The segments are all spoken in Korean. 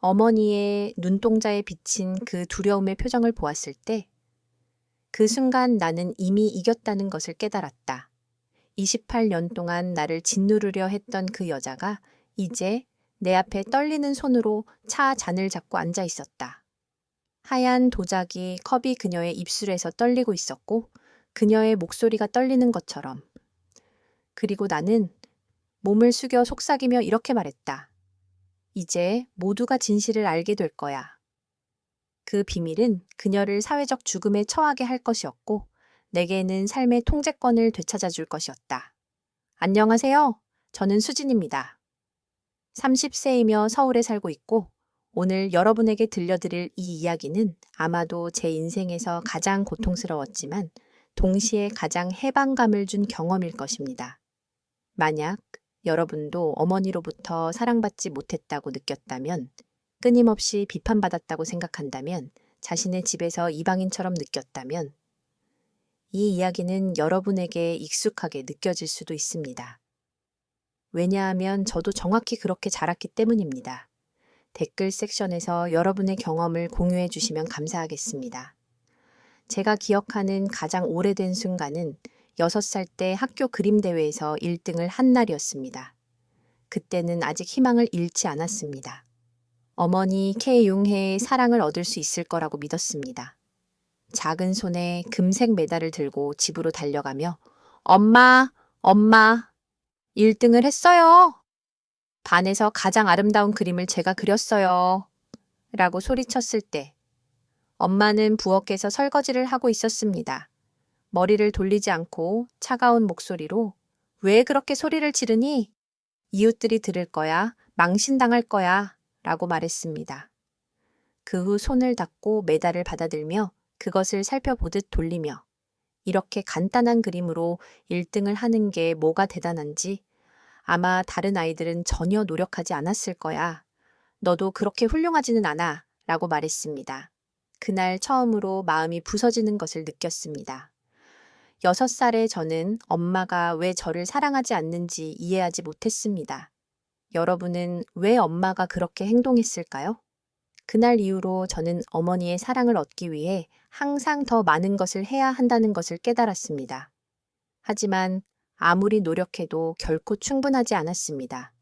어머니의 눈동자에 비친 그 두려움의 표정을 보았을 때 그 순간 나는 이미 이겼다는 것을 깨달았다. 28년 동안 나를 짓누르려 했던 그 여자가 이제 내 앞에 떨리는 손으로 차 잔을 잡고 앉아 있었다. 하얀 도자기 컵이 그녀의 입술에서 떨리고 있었고 그녀의 목소리가 떨리는 것처럼. 그리고 나는 몸을 숙여 속삭이며 이렇게 말했다. 이제 모두가 진실을 알게 될 거야. 그 비밀은 그녀를 사회적 죽음에 처하게 할 것이었고 내게는 삶의 통제권을 되찾아 줄 것이었다. 안녕하세요. 저는 수진입니다. 30세이며 서울에 살고 있고 오늘 여러분에게 들려드릴 이 이야기는 아마도 제 인생에서 가장 고통스러웠지만 동시에 가장 해방감을 준 경험일 것입니다. 만약 여러분도 어머니로부터 사랑받지 못했다고 느꼈다면, 끊임없이 비판받았다고 생각한다면, 자신의 집에서 이방인처럼 느꼈다면, 이 이야기는 여러분에게 익숙하게 느껴질 수도 있습니다. 왜냐하면 저도 정확히 그렇게 자랐기 때문입니다. 댓글 섹션에서 여러분의 경험을 공유해 주시면 감사하겠습니다. 제가 기억하는 가장 오래된 순간은 6살 때 학교 그림 대회에서 1등을 한 날이었습니다. 그때는 아직 희망을 잃지 않았습니다. 어머니 K융해의 사랑을 얻을 수 있을 거라고 믿었습니다. 작은 손에 금색 메달을 들고 집으로 달려가며 엄마, 엄마, 1등을 했어요. 반에서 가장 아름다운 그림을 제가 그렸어요. 라고 소리쳤을 때 엄마는 부엌에서 설거지를 하고 있었습니다. 머리를 돌리지 않고 차가운 목소리로 왜 그렇게 소리를 지르니? 이웃들이 들을 거야. 망신당할 거야. 라고 말했습니다. 그 후 손을 닫고 메달을 받아들며 그것을 살펴보듯 돌리며 이렇게 간단한 그림으로 1등을 하는 게 뭐가 대단한지 아마 다른 아이들은 전혀 노력하지 않았을 거야. 너도 그렇게 훌륭하지는 않아. 라고 말했습니다. 그날 처음으로 마음이 부서지는 것을 느꼈습니다. 6살의 저는 엄마가 왜 저를 사랑하지 않는지 이해하지 못했습니다. 여러분은 왜 엄마가 그렇게 행동했을까요? 그날 이후로 저는 어머니의 사랑을 얻기 위해 항상 더 많은 것을 해야 한다는 것을 깨달았습니다. 하지만 아무리 노력해도 결코 충분하지 않았습니다.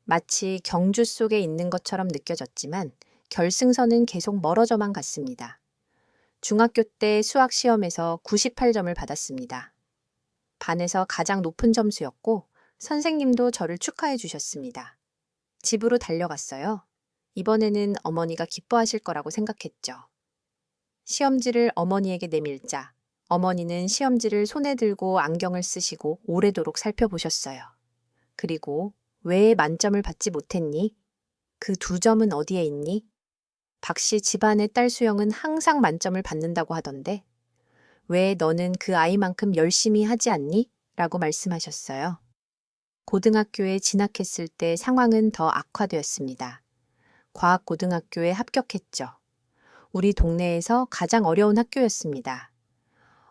마치 경주 속에 있는 것처럼 느껴졌지만 결승선은 계속 멀어져만 갔습니다. 중학교 때 수학 시험에서 98점을 받았습니다. 반에서 가장 높은 점수였고 선생님도 저를 축하해 주셨습니다. 집으로 달려갔어요. 이번에는 어머니가 기뻐하실 거라고 생각했죠. 시험지를 어머니에게 내밀자 어머니는 시험지를 손에 들고 안경을 쓰시고 오래도록 살펴보셨어요. 그리고 왜 만점을 받지 못했니? 그 2점은 어디에 있니? 박씨 집안의 딸 수영은 항상 만점을 받는다고 하던데 왜 너는 그 아이만큼 열심히 하지 않니? 라고 말씀하셨어요. 고등학교에 진학했을 때 상황은 더 악화되었습니다. 과학고등학교에 합격했죠. 우리 동네에서 가장 어려운 학교였습니다.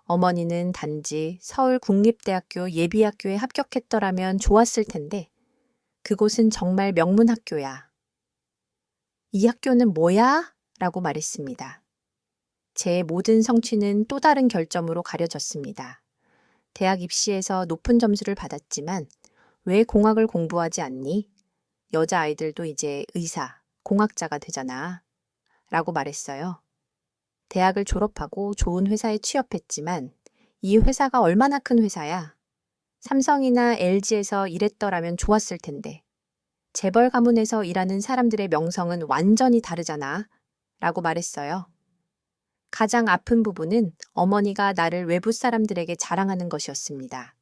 어머니는 단지 서울국립대학교 예비학교에 합격했더라면 좋았을 텐데 그곳은 정말 명문학교야. 이 학교는 뭐야? 라고 말했습니다. 제 모든 성취는 또 다른 결점으로 가려졌습니다. 대학 입시에서 높은 점수를 받았지만 왜 공학을 공부하지 않니? 여자아이들도 이제 의사, 공학자가 되잖아. 라고 말했어요. 대학을 졸업하고 좋은 회사에 취업했지만 이 회사가 얼마나 큰 회사야? 삼성이나 LG에서 일했더라면 좋았을 텐데. 재벌 가문에서 일하는 사람들의 명성은 완전히 다르잖아. 라고 말했어요. 가장 아픈 부분은 어머니가 나를 외부 사람들에게 자랑하는 것이었습니다.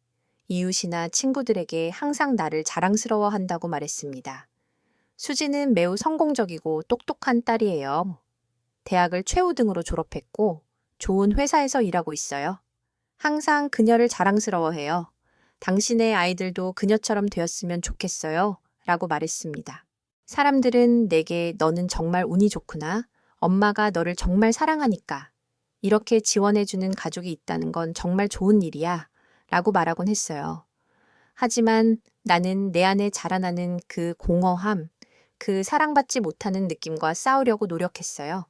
이웃이나 친구들에게 항상 나를 자랑스러워한다고 말했습니다. 수지는 매우 성공적이고 똑똑한 딸이에요. 대학을 최우등으로 졸업했고 좋은 회사에서 일하고 있어요. 항상 그녀를 자랑스러워해요. 당신의 아이들도 그녀처럼 되었으면 좋겠어요. 라고 말했습니다. 사람들은 내게 너는 정말 운이 좋구나. 엄마가 너를 정말 사랑하니까. 이렇게 지원해주는 가족이 있다는 건 정말 좋은 일이야. 라고 말하곤 했어요. 하지만 나는 내 안에 자라나는 그 공허함, 그 사랑받지 못하는 느낌과 싸우려고 노력했어요.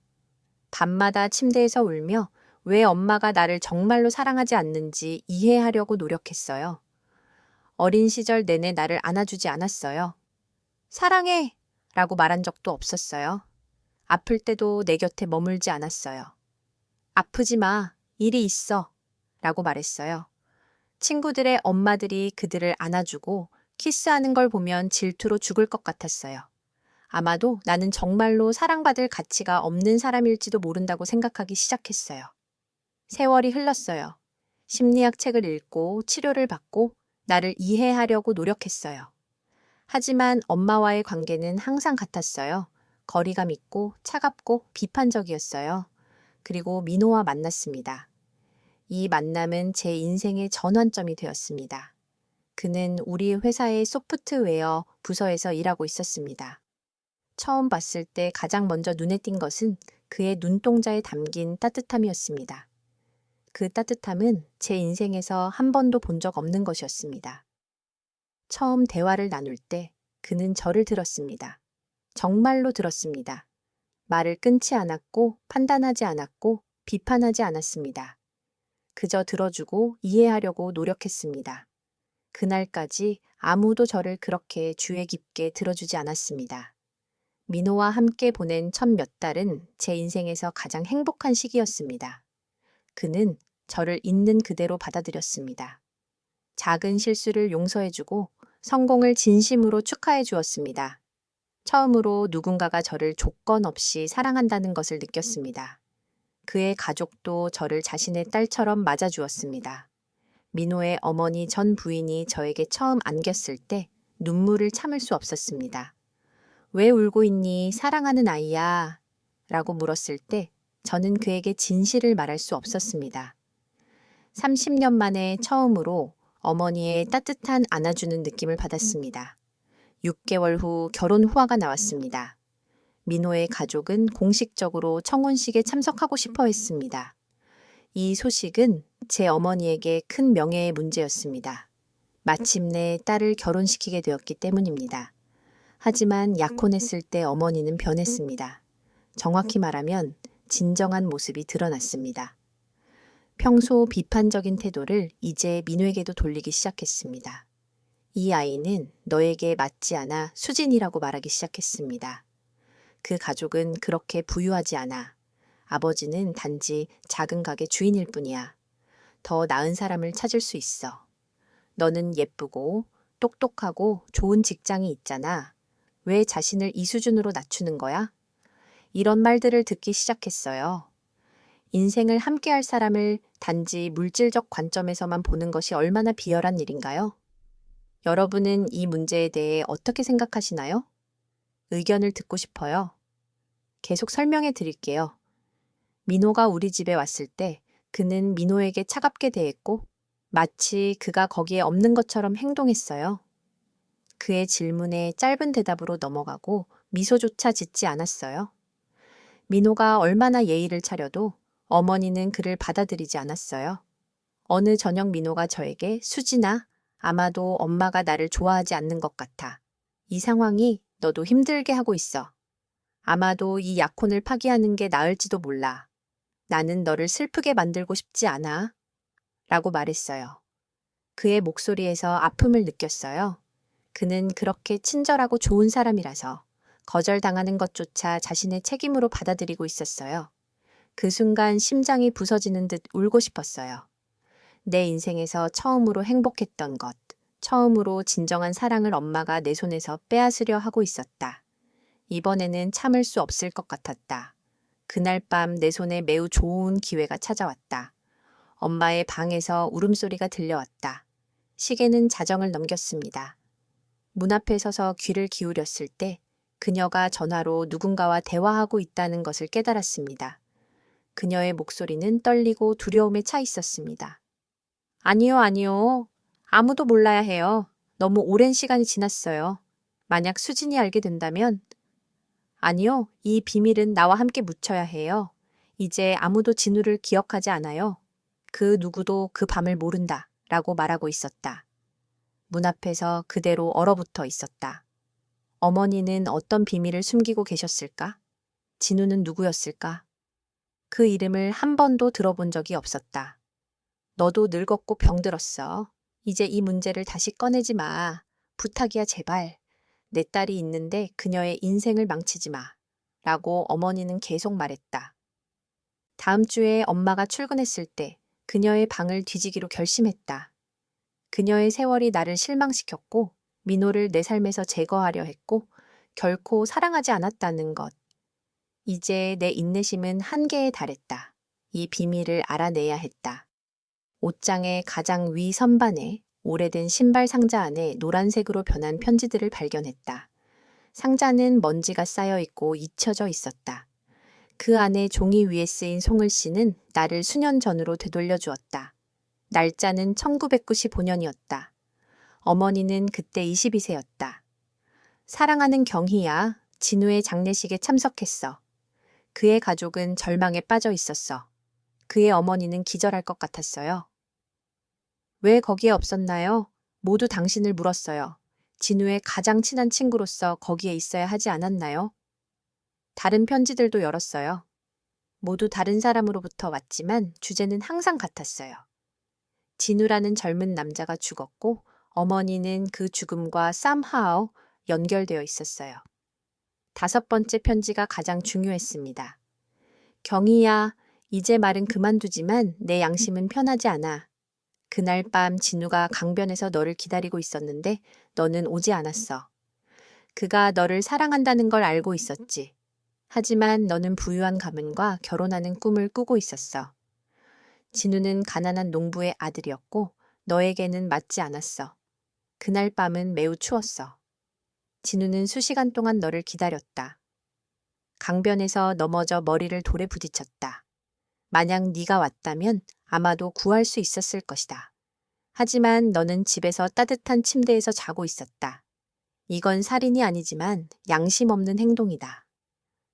밤마다 침대에서 울며 왜 엄마가 나를 정말로 사랑하지 않는지 이해하려고 노력했어요. 어린 시절 내내 나를 안아주지 않았어요. 사랑해! 라고 말한 적도 없었어요. 아플 때도 내 곁에 머물지 않았어요. 아프지 마. 일이 있어. 라고 말했어요. 친구들의 엄마들이 그들을 안아주고 키스하는 걸 보면 질투로 죽을 것 같았어요. 아마도 나는 정말로 사랑받을 가치가 없는 사람일지도 모른다고 생각하기 시작했어요. 세월이 흘렀어요. 심리학 책을 읽고 치료를 받고 나를 이해하려고 노력했어요. 하지만 엄마와의 관계는 항상 같았어요. 거리감 있고 차갑고 비판적이었어요. 그리고 민호와 만났습니다. 이 만남은 제 인생의 전환점이 되었습니다. 그는 우리 회사의 소프트웨어 부서에서 일하고 있었습니다. 처음 봤을 때 가장 먼저 눈에 띈 것은 그의 눈동자에 담긴 따뜻함이었습니다. 그 따뜻함은 제 인생에서 한 번도 본 적 없는 것이었습니다. 처음 대화를 나눌 때 그는 저를 들었습니다. 정말로 들었습니다. 말을 끊지 않았고 판단하지 않았고 비판하지 않았습니다. 그저 들어주고 이해하려고 노력했습니다. 그날까지 아무도 저를 그렇게 주의 깊게 들어주지 않았습니다. 민호와 함께 보낸 첫 몇 달은 제 인생에서 가장 행복한 시기였습니다. 그는 저를 있는 그대로 받아들였습니다. 작은 실수를 용서해주고 성공을 진심으로 축하해 주었습니다. 처음으로 누군가가 저를 조건 없이 사랑한다는 것을 느꼈습니다. 그의 가족도 저를 자신의 딸처럼 맞아주었습니다. 민호의 어머니 전 부인이 저에게 처음 안겼을 때 눈물을 참을 수 없었습니다. 왜 울고 있니? 사랑하는 아이야. 라고 물었을 때 저는 그에게 진실을 말할 수 없었습니다. 30년 만에 처음으로 어머니의 따뜻한 안아주는 느낌을 받았습니다. 6개월 후 결혼 후화가 나왔습니다. 민호의 가족은 공식적으로 청혼식에 참석하고 싶어 했습니다. 이 소식은 제 어머니에게 큰 명예의 문제였습니다. 마침내 딸을 결혼시키게 되었기 때문입니다. 하지만 약혼했을 때 어머니는 변했습니다. 정확히 말하면 진정한 모습이 드러났습니다. 평소 비판적인 태도를 이제 민호에게도 돌리기 시작했습니다. 이 아이는 너에게 맞지 않아 수진이라고 말하기 시작했습니다. 그 가족은 그렇게 부유하지 않아. 아버지는 단지 작은 가게 주인일 뿐이야. 더 나은 사람을 찾을 수 있어. 너는 예쁘고 똑똑하고 좋은 직장이 있잖아. 왜 자신을 이 수준으로 낮추는 거야? 이런 말들을 듣기 시작했어요. 인생을 함께할 사람을 단지 물질적 관점에서만 보는 것이 얼마나 비열한 일인가요? 여러분은 이 문제에 대해 어떻게 생각하시나요? 의견을 듣고 싶어요. 계속 설명해 드릴게요. 민호가 우리 집에 왔을 때 그는 민호에게 차갑게 대했고 마치 그가 거기에 없는 것처럼 행동했어요. 그의 질문에 짧은 대답으로 넘어가고 미소조차 짓지 않았어요. 민호가 얼마나 예의를 차려도 어머니는 그를 받아들이지 않았어요. 어느 저녁 민호가 저에게 수진아, 아마도 엄마가 나를 좋아하지 않는 것 같아. 이 상황이 너도 힘들게 하고 있어. 아마도 이 약혼을 파기하는 게 나을지도 몰라. 나는 너를 슬프게 만들고 싶지 않아. 라고 말했어요. 그의 목소리에서 아픔을 느꼈어요. 그는 그렇게 친절하고 좋은 사람이라서 거절당하는 것조차 자신의 책임으로 받아들이고 있었어요. 그 순간 심장이 부서지는 듯 울고 싶었어요. 내 인생에서 처음으로 행복했던 것, 처음으로 진정한 사랑을 엄마가 내 손에서 빼앗으려 하고 있었다. 이번에는 참을 수 없을 것 같았다. 그날 밤 내 손에 매우 좋은 기회가 찾아왔다. 엄마의 방에서 울음소리가 들려왔다. 시계는 자정을 넘겼습니다. 문 앞에 서서 귀를 기울였을 때 그녀가 전화로 누군가와 대화하고 있다는 것을 깨달았습니다. 그녀의 목소리는 떨리고 두려움에 차 있었습니다. 아니요, 아니요. 아무도 몰라야 해요. 너무 오랜 시간이 지났어요. 만약 수진이 알게 된다면 아니요, 이 비밀은 나와 함께 묻혀야 해요. 이제 아무도 진우를 기억하지 않아요. 그 누구도 그 밤을 모른다 라고 말하고 있었다. 문 앞에서 그대로 얼어붙어 있었다. 어머니는 어떤 비밀을 숨기고 계셨을까? 진우는 누구였을까? 그 이름을 한 번도 들어본 적이 없었다. 너도 늙었고 병들었어. 이제 이 문제를 다시 꺼내지 마. 부탁이야, 제발. 내 딸이 있는데 그녀의 인생을 망치지 마. 라고 어머니는 계속 말했다. 다음 주에 엄마가 출근했을 때 그녀의 방을 뒤지기로 결심했다. 그녀의 세월이 나를 실망시켰고 민호를 내 삶에서 제거하려 했고 결코 사랑하지 않았다는 것. 이제 내 인내심은 한계에 달했다. 이 비밀을 알아내야 했다. 옷장의 가장 위 선반에 오래된 신발 상자 안에 노란색으로 변한 편지들을 발견했다. 상자는 먼지가 쌓여 있고 잊혀져 있었다. 그 안에 종이 위에 쓰인 송을씨는 나를 수년 전으로 되돌려 주었다. 날짜는 1995년이었다. 어머니는 그때 22세였다. 사랑하는 경희야, 진우의 장례식에 참석했어. 그의 가족은 절망에 빠져 있었어. 그의 어머니는 기절할 것 같았어요. 왜 거기에 없었나요? 모두 당신을 물었어요. 진우의 가장 친한 친구로서 거기에 있어야 하지 않았나요? 다른 편지들도 열었어요. 모두 다른 사람으로부터 왔지만 주제는 항상 같았어요. 진우라는 젊은 남자가 죽었고 어머니는 그 죽음과 somehow 연결되어 있었어요. 5번째 편지가 가장 중요했습니다. 경희야, 이제 말은 그만두지만 내 양심은 편하지 않아. 그날 밤 진우가 강변에서 너를 기다리고 있었는데 너는 오지 않았어. 그가 너를 사랑한다는 걸 알고 있었지. 하지만 너는 부유한 가문과 결혼하는 꿈을 꾸고 있었어. 진우는 가난한 농부의 아들이었고 너에게는 맞지 않았어. 그날 밤은 매우 추웠어. 진우는 수시간 동안 너를 기다렸다. 강변에서 넘어져 머리를 돌에 부딪혔다. 만약 네가 왔다면 아마도 구할 수 있었을 것이다. 하지만 너는 집에서 따뜻한 침대에서 자고 있었다. 이건 살인이 아니지만 양심 없는 행동이다.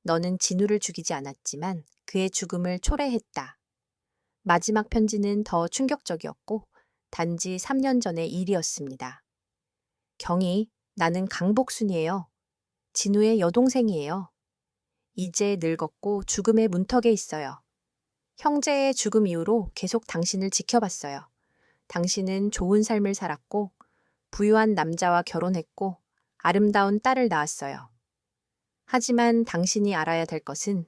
너는 진우를 죽이지 않았지만 그의 죽음을 초래했다. 마지막 편지는 더 충격적이었고 단지 3년 전의 일이었습니다. 경희, 나는 강복순이에요. 진우의 여동생이에요. 이제 늙었고 죽음의 문턱에 있어요. 형제의 죽음 이후로 계속 당신을 지켜봤어요. 당신은 좋은 삶을 살았고 부유한 남자와 결혼했고 아름다운 딸을 낳았어요. 하지만 당신이 알아야 될 것은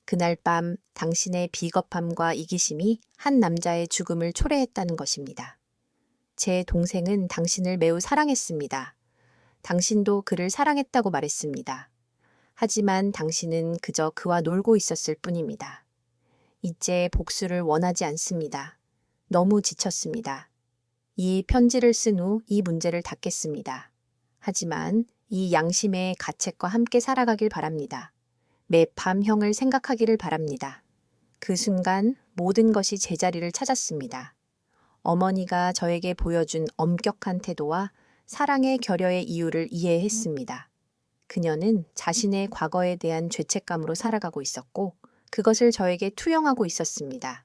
그날 밤 당신의 비겁함과 이기심이 한 남자의 죽음을 초래했다는 것입니다. 제 동생은 당신을 매우 사랑했습니다. 당신도 그를 사랑했다고 말했습니다. 하지만 당신은 그저 그와 놀고 있었을 뿐입니다. 이제 복수를 원하지 않습니다. 너무 지쳤습니다. 이 편지를 쓴 후 이 문제를 닫겠습니다. 하지만 이 양심의 가책과 함께 살아가길 바랍니다. 매밤 형을 생각하기를 바랍니다. 그 순간 모든 것이 제자리를 찾았습니다. 어머니가 저에게 보여준 엄격한 태도와 사랑의 결여의 이유를 이해했습니다. 그녀는 자신의 과거에 대한 죄책감으로 살아가고 있었고 그것을 저에게 투영하고 있었습니다.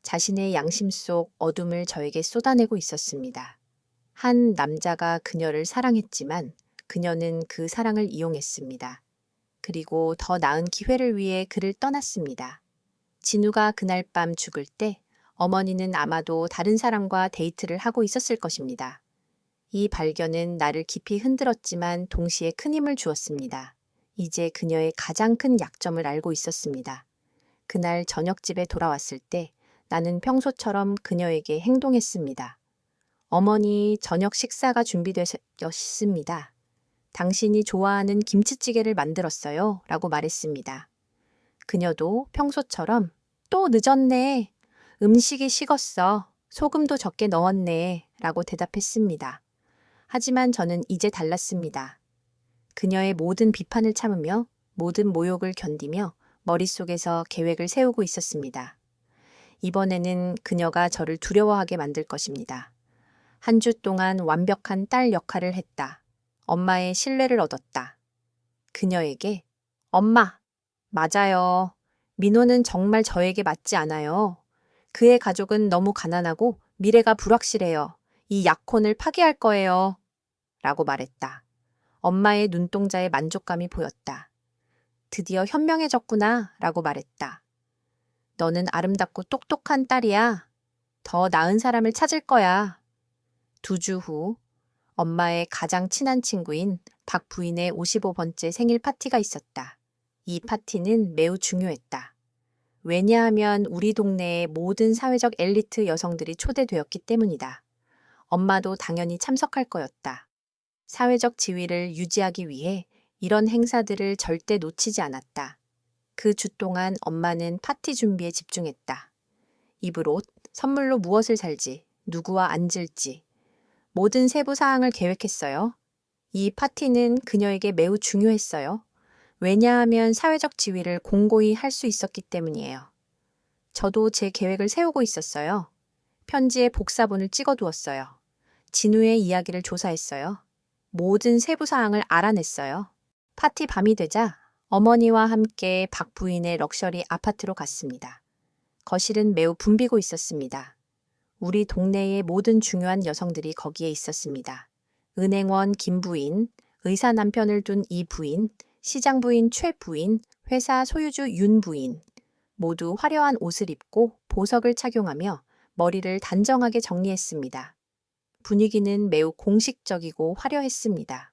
자신의 양심 속 어둠을 저에게 쏟아내고 있었습니다. 한 남자가 그녀를 사랑했지만 그녀는 그 사랑을 이용했습니다. 그리고 더 나은 기회를 위해 그를 떠났습니다. 진우가 그날 밤 죽을 때 어머니는 아마도 다른 사람과 데이트를 하고 있었을 것입니다. 이 발견은 나를 깊이 흔들었지만 동시에 큰 힘을 주었습니다. 이제 그녀의 가장 큰 약점을 알고 있었습니다. 그날 저녁집에 돌아왔을 때 나는 평소처럼 그녀에게 행동했습니다. 어머니, 저녁 식사가 준비되었습니다. 당신이 좋아하는 김치찌개를 만들었어요. 라고 말했습니다. 그녀도 평소처럼 또 늦었네. 음식이 식었어. 소금도 적게 넣었네. 라고 대답했습니다. 하지만 저는 이제 달랐습니다. 그녀의 모든 비판을 참으며 모든 모욕을 견디며 머릿속에서 계획을 세우고 있었습니다. 이번에는 그녀가 저를 두려워하게 만들 것입니다. 한 주 동안 완벽한 딸 역할을 했다. 엄마의 신뢰를 얻었다. 그녀에게 엄마, 맞아요. 민호는 정말 저에게 맞지 않아요. 그의 가족은 너무 가난하고 미래가 불확실해요. 이 약혼을 파기할 거예요. 라고 말했다. 엄마의 눈동자에 만족감이 보였다. 드디어 현명해졌구나 라고 말했다. 너는 아름답고 똑똑한 딸이야. 더 나은 사람을 찾을 거야. 2주 후 엄마의 가장 친한 친구인 박 부인의 55번째 생일 파티가 있었다. 이 파티는 매우 중요했다. 왜냐하면 우리 동네의 모든 사회적 엘리트 여성들이 초대되었기 때문이다. 엄마도 당연히 참석할 거였다. 사회적 지위를 유지하기 위해 이런 행사들을 절대 놓치지 않았다. 그 주 동안 엄마는 파티 준비에 집중했다. 입을 옷, 선물로 무엇을 살지, 누구와 앉을지, 모든 세부 사항을 계획했어요. 이 파티는 그녀에게 매우 중요했어요. 왜냐하면 사회적 지위를 공고히 할 수 있었기 때문이에요. 저도 제 계획을 세우고 있었어요. 편지에 복사본을 찍어두었어요. 진우의 이야기를 조사했어요. 모든 세부 사항을 알아냈어요. 파티 밤이 되자 어머니와 함께 박 부인의 럭셔리 아파트로 갔습니다. 거실은 매우 붐비고 있었습니다. 우리 동네의 모든 중요한 여성들이 거기에 있었습니다. 은행원 김 부인, 의사 남편을 둔 이 부인, 시장 부인 최 부인, 회사 소유주 윤 부인. 모두 화려한 옷을 입고 보석을 착용하며 머리를 단정하게 정리했습니다. 분위기는 매우 공식적이고 화려했습니다.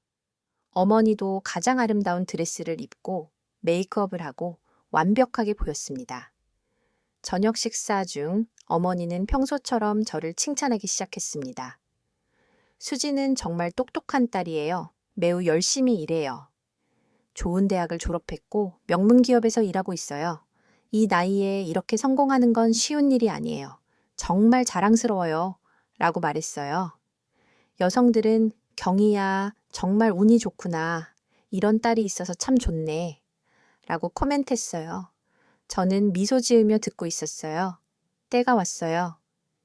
어머니도 가장 아름다운 드레스를 입고 메이크업을 하고 완벽하게 보였습니다. 저녁 식사 중 어머니는 평소처럼 저를 칭찬하기 시작했습니다. 수지는 정말 똑똑한 딸이에요. 매우 열심히 일해요. 좋은 대학을 졸업했고 명문기업에서 일하고 있어요. 이 나이에 이렇게 성공하는 건 쉬운 일이 아니에요. 정말 자랑스러워요. 라고 말했어요. 여성들은 경희야, 정말 운이 좋구나. 이런 딸이 있어서 참 좋네. 라고 코멘트했어요. 저는 미소 지으며 듣고 있었어요. 때가 왔어요.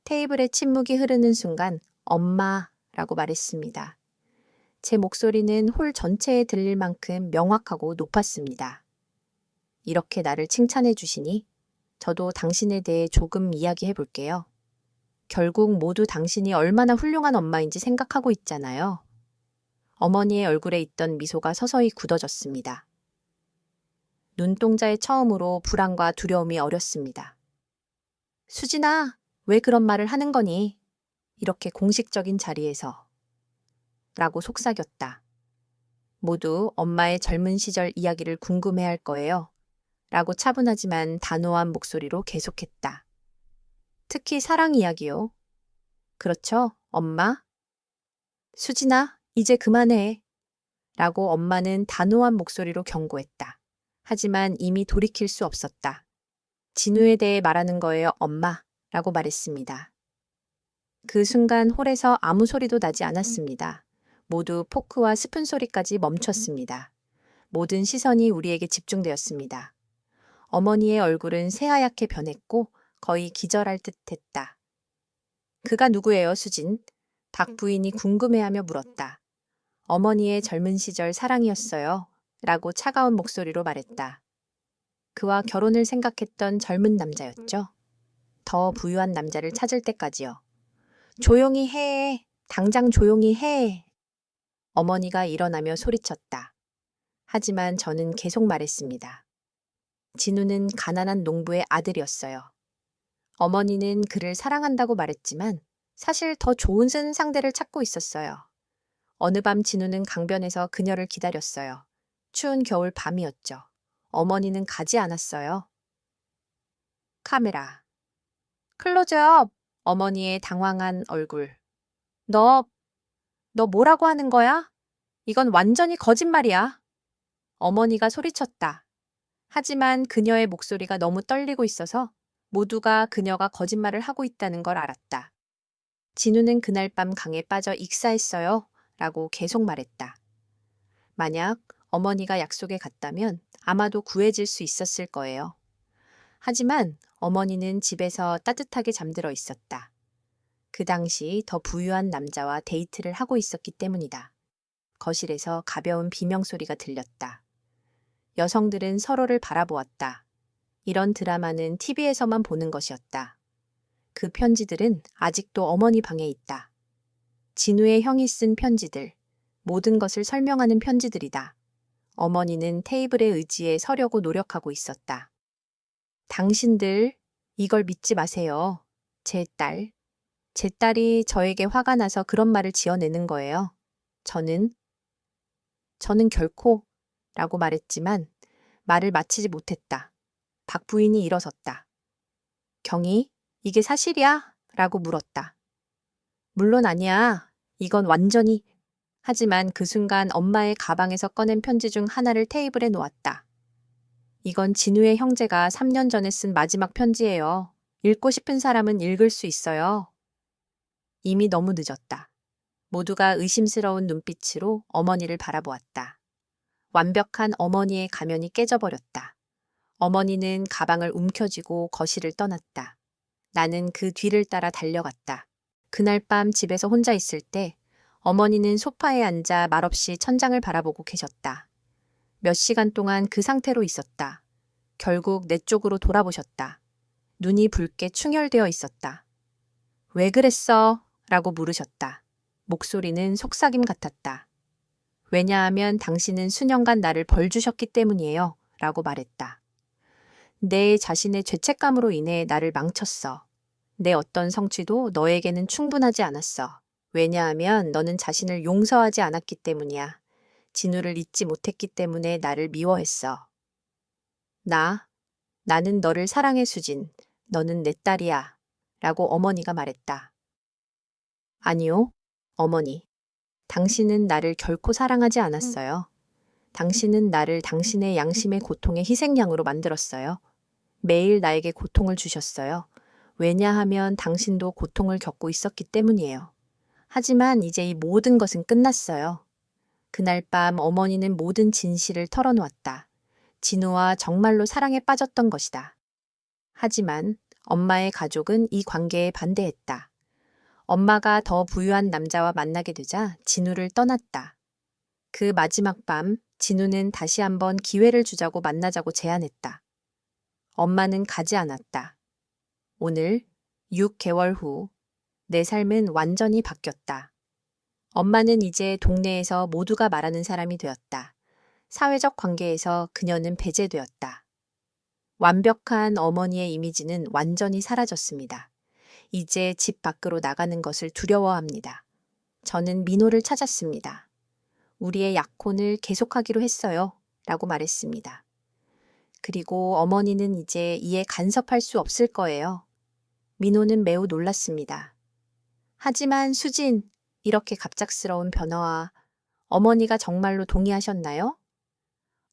테이블에 침묵이 흐르는 순간 엄마라고 말했습니다. 제 목소리는 홀 전체에 들릴 만큼 명확하고 높았습니다. 이렇게 나를 칭찬해 주시니 저도 당신에 대해 조금 이야기해 볼게요. 결국 모두 당신이 얼마나 훌륭한 엄마인지 생각하고 있잖아요. 어머니의 얼굴에 있던 미소가 서서히 굳어졌습니다. 눈동자에 처음으로 불안과 두려움이 어렸습니다. 수진아, 왜 그런 말을 하는 거니? 이렇게 공식적인 자리에서. 라고 속삭였다. 모두 엄마의 젊은 시절 이야기를 궁금해할 거예요. 라고 차분하지만 단호한 목소리로 계속했다. 특히 사랑 이야기요. 그렇죠, 엄마? 수진아, 이제 그만해. 라고 엄마는 단호한 목소리로 경고했다. 하지만 이미 돌이킬 수 없었다. 진우에 대해 말하는 거예요, 엄마. 라고 말했습니다. 그 순간 홀에서 아무 소리도 나지 않았습니다. 모두 포크와 스푼 소리까지 멈췄습니다. 모든 시선이 우리에게 집중되었습니다. 어머니의 얼굴은 새하얗게 변했고 거의 기절할 듯했다. 그가 누구예요, 수진? 박 부인이 궁금해하며 물었다. 어머니의 젊은 시절 사랑이었어요. 라고 차가운 목소리로 말했다. 그와 결혼을 생각했던 젊은 남자였죠. 더 부유한 남자를 찾을 때까지요. 조용히 해. 당장 조용히 해. 어머니가 일어나며 소리쳤다. 하지만 저는 계속 말했습니다. 진우는 가난한 농부의 아들이었어요. 어머니는 그를 사랑한다고 말했지만 사실 더 좋은 상대를 찾고 있었어요. 어느 밤 진우는 강변에서 그녀를 기다렸어요. 추운 겨울 밤이었죠. 어머니는 가지 않았어요. 카메라. 클로즈업. 어머니의 당황한 얼굴. 너 뭐라고 하는 거야? 이건 완전히 거짓말이야. 어머니가 소리쳤다. 하지만 그녀의 목소리가 너무 떨리고 있어서 모두가 그녀가 거짓말을 하고 있다는 걸 알았다. 진우는 그날 밤 강에 빠져 익사했어요. 라고 계속 말했다. 만약 어머니가 약속에 갔다면 아마도 구해질 수 있었을 거예요. 하지만 어머니는 집에서 따뜻하게 잠들어 있었다. 그 당시 더 부유한 남자와 데이트를 하고 있었기 때문이다. 거실에서 가벼운 비명소리가 들렸다. 여성들은 서로를 바라보았다. 이런 드라마는 TV에서만 보는 것이었다. 그 편지들은 아직도 어머니 방에 있다. 진우의 형이 쓴 편지들, 모든 것을 설명하는 편지들이다. 어머니는 테이블에 의지해 서려고 노력하고 있었다. 당신들, 이걸 믿지 마세요. 제 딸이 저에게 화가 나서 그런 말을 지어내는 거예요. 저는 결코 라고 말했지만 말을 마치지 못했다. 박 부인이 일어섰다. 경희, 이게 사실이야? 라고 물었다. 물론 아니야. 이건 완전히. 하지만 그 순간 엄마의 가방에서 꺼낸 편지 중 하나를 테이블에 놓았다. 이건 진우의 형제가 3년 전에 쓴 마지막 편지예요. 읽고 싶은 사람은 읽을 수 있어요. 이미 너무 늦었다. 모두가 의심스러운 눈빛으로 어머니를 바라보았다. 완벽한 어머니의 가면이 깨져버렸다. 어머니는 가방을 움켜쥐고 거실을 떠났다. 나는 그 뒤를 따라 달려갔다. 그날 밤 집에서 혼자 있을 때 어머니는 소파에 앉아 말없이 천장을 바라보고 계셨다. 몇 시간 동안 그 상태로 있었다. 결국 내 쪽으로 돌아보셨다. 눈이 붉게 충혈되어 있었다. 왜 그랬어? 라고 물으셨다. 목소리는 속삭임 같았다. 왜냐하면 당신은 수년간 나를 벌 주셨기 때문이에요. 라고 말했다. 내 자신의 죄책감으로 인해 나를 망쳤어. 내 어떤 성취도 너에게는 충분하지 않았어. 왜냐하면 너는 자신을 용서하지 않았기 때문이야. 진우를 잊지 못했기 때문에 나를 미워했어. 나는 너를 사랑해, 수진. 너는 내 딸이야. 라고 어머니가 말했다. 아니요, 어머니. 당신은 나를 결코 사랑하지 않았어요. 당신은 나를 당신의 양심의 고통의 희생양으로 만들었어요. 매일 나에게 고통을 주셨어요. 왜냐하면 당신도 고통을 겪고 있었기 때문이에요. 하지만 이제 이 모든 것은 끝났어요. 그날 밤 어머니는 모든 진실을 털어놓았다. 진우와 정말로 사랑에 빠졌던 것이다. 하지만 엄마의 가족은 이 관계에 반대했다. 엄마가 더 부유한 남자와 만나게 되자 진우를 떠났다. 그 마지막 밤 진우는 다시 한번 기회를 주자고 만나자고 제안했다. 엄마는 가지 않았다. 오늘 6개월 후 내 삶은 완전히 바뀌었다. 엄마는 이제 동네에서 모두가 말하는 사람이 되었다. 사회적 관계에서 그녀는 배제되었다. 완벽한 어머니의 이미지는 완전히 사라졌습니다. 이제 집 밖으로 나가는 것을 두려워합니다. 저는 민호를 찾았습니다. 우리의 약혼을 계속하기로 했어요. 라고 말했습니다. 그리고 어머니는 이제 이에 간섭할 수 없을 거예요. 민호는 매우 놀랐습니다. 하지만 수진, 이렇게 갑작스러운 변화와 어머니가 정말로 동의하셨나요?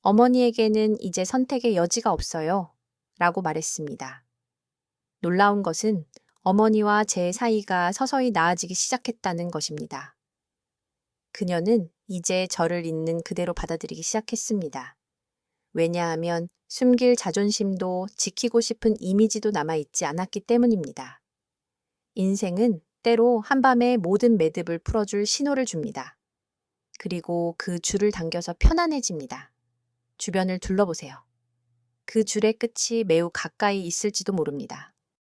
어머니에게는 이제 선택의 여지가 없어요. 라고 말했습니다. 놀라운 것은 어머니와 제 사이가 서서히 나아지기 시작했다는 것입니다. 그녀는 이제 저를 있는 그대로 받아들이기 시작했습니다. 왜냐하면 숨길 자존심도 지키고 싶은 이미지도 남아있지 않았기 때문입니다. 인생은 때로 한밤에 모든 매듭을 풀어줄 신호를 줍니다. 그리고 그 줄을 당겨서 편안해집니다. 주변을 둘러보세요. 그 줄의 끝이 매우 가까이 있을지도 모릅니다.